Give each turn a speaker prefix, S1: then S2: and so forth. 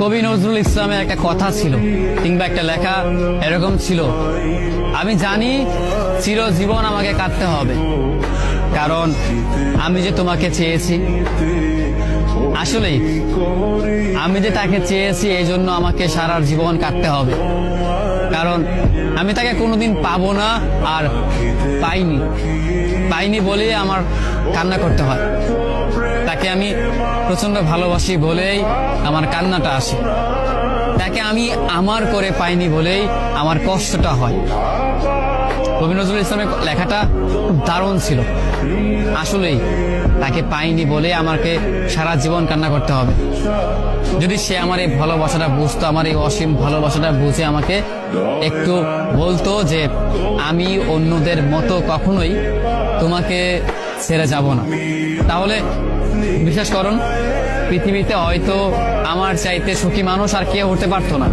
S1: কবি নজরুল ইসলামের একটা কথা ছিল কিংবা একটা লেখা এরকম ছিল, আমি জানি চিরজীবন আমাকে কাটতে হবে, কারণ আমি যে তোমাকে চেয়েছি। আসলেই আমি যে তাকে চেয়েছি এই জন্য আমাকে সারা জীবন কাটতে হবে, কারণ আমি তাকে কোনোদিন পাবো না, আর পাইনি বলেই আমার কান্না করতে হয়। তাকে আমি প্রচন্ড ভালোবাসি বলেই আমার কান্নাটা আসে, তাকে আমি আমার করে পাইনি বলেই আমার কষ্টটা হয়। কবি নজরুল ইসলামের লেখাটা খুব দারুণ ছিল। আসলেই তাকে পাইনি বলে আমাকে সারা জীবন কান্না করতে হবে। যদি সে আমার এই ভালোবাসাটা বুঝতো, আমার এই অসীম ভালোবাসাটা বুঝে আমাকে একটু বলতো যে আমি অন্যদের মতো কখনোই তোমাকে ছেড়ে যাব না, তাহলে বিশ্বাস করুন পৃথিবীতে হয়তো আমার চাইতে সুখী মানুষ আর কেউ হতে পারতো না।